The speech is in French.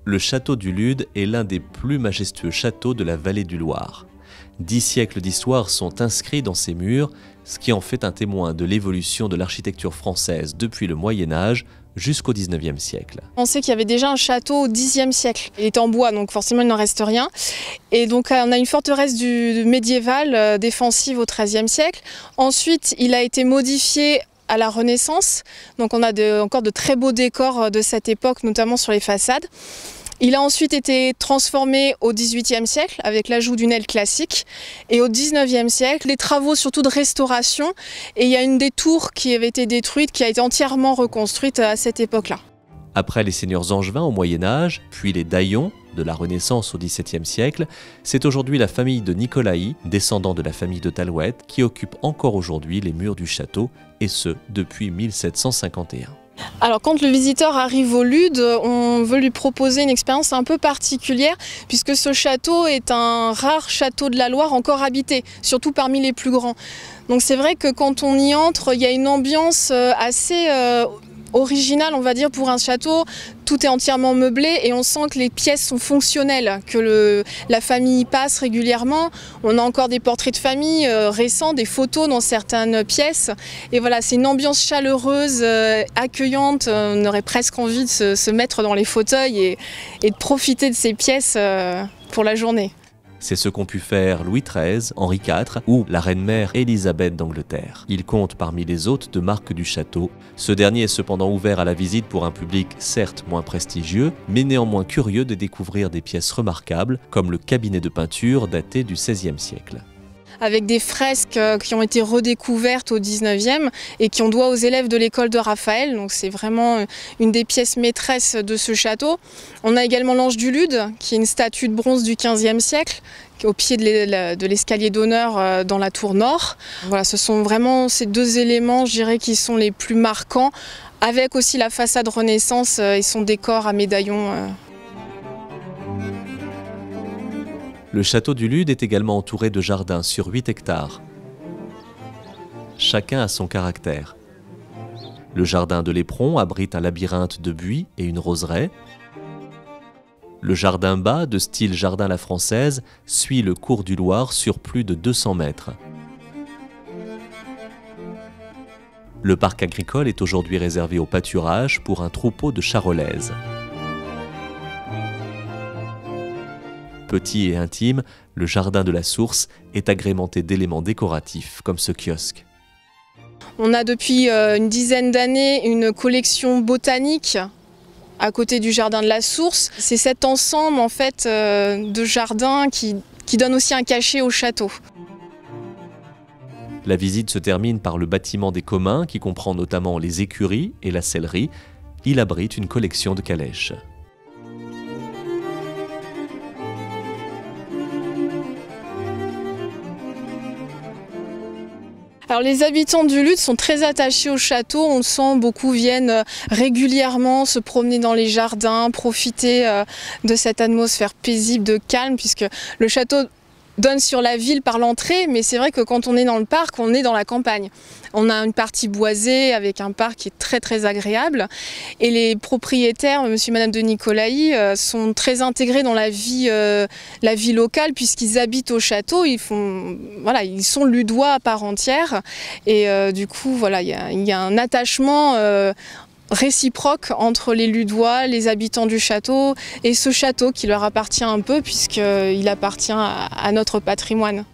Le château du Lude est l'un des plus majestueux châteaux de la vallée du Loir. 10 siècles d'histoire sont inscrits dans ses murs, ce qui en fait un témoin de l'évolution de l'architecture française depuis le Moyen-Âge jusqu'au XIXe siècle. On sait qu'il y avait déjà un château au Xe siècle. Il était en bois, donc forcément il n'en reste rien. Et donc on a une forteresse médiévale défensive au XIIIe siècle. Ensuite, il a été modifié à la Renaissance. Donc on a encore de très beaux décors de cette époque, notamment sur les façades. Il a ensuite été transformé au XVIIIe siècle avec l'ajout d'une aile classique et au XIXe siècle, les travaux surtout de restauration, et il y a une des tours qui avait été détruite, qui a été entièrement reconstruite à cette époque-là. Après les seigneurs angevins au Moyen-Âge, puis les Daillon de la Renaissance au XVIIe siècle, c'est aujourd'hui la famille de Nicolaï, descendant de la famille de Talouette, qui occupe encore aujourd'hui les murs du château, et ce depuis 1751. Alors quand le visiteur arrive au Lude, on veut lui proposer une expérience un peu particulière puisque ce château est un rare château de la Loire encore habité, surtout parmi les plus grands. Donc c'est vrai que quand on y entre, il y a une ambiance assez originale, on va dire, pour un château. Tout est entièrement meublé et on sent que les pièces sont fonctionnelles, que la famille y passe régulièrement. On a encore des portraits de famille récents, des photos dans certaines pièces. Et voilà, c'est une ambiance chaleureuse, accueillante. On aurait presque envie de se mettre dans les fauteuils et de profiter de ces pièces pour la journée. C'est ce qu'ont pu faire Louis XIII, Henri IV ou la reine-mère Élisabeth d'Angleterre. Il compte parmi les hôtes de marque du château. Ce dernier est cependant ouvert à la visite pour un public certes moins prestigieux, mais néanmoins curieux de découvrir des pièces remarquables, comme le cabinet de peinture daté du XVIe siècle. Avec des fresques qui ont été redécouvertes au XIXe et qui on doit aux élèves de l'école de Raphaël. Donc c'est vraiment une des pièces maîtresses de ce château. On a également l'Ange du Lude, qui est une statue de bronze du XVe siècle, au pied de l'escalier d'honneur dans la tour nord. Voilà, ce sont vraiment ces deux éléments, je dirais, qui sont les plus marquants, avec aussi la façade Renaissance et son décor à médaillons. Le château du Lude est également entouré de jardins sur 8 hectares. Chacun a son caractère. Le jardin de l'Éperon abrite un labyrinthe de buis et une roseraie. Le jardin bas, de style jardin à la française, suit le cours du Loir sur plus de 200 mètres. Le parc agricole est aujourd'hui réservé au pâturage pour un troupeau de charolaises. Petit et intime, le jardin de la Source est agrémenté d'éléments décoratifs comme ce kiosque. On a depuis une dizaine d'années une collection botanique à côté du jardin de la Source. C'est cet ensemble en fait de jardins qui donne aussi un cachet au château. La visite se termine par le bâtiment des communs qui comprend notamment les écuries et la sellerie. Il abrite une collection de calèches. Alors les habitants du Lude sont très attachés au château, on le sent, beaucoup viennent régulièrement se promener dans les jardins, profiter de cette atmosphère paisible, de calme, puisque le château donne sur la ville par l'entrée, mais c'est vrai que quand on est dans le parc, on est dans la campagne. On a une partie boisée avec un parc qui est très très agréable et les propriétaires, monsieur et madame de Nicolaï, sont très intégrés dans la vie locale puisqu'ils habitent au château, ils sont ludois à part entière et du coup voilà, il y a un attachement réciproque entre les Ludois, les habitants du château et ce château qui leur appartient un peu puisqu'il appartient à notre patrimoine.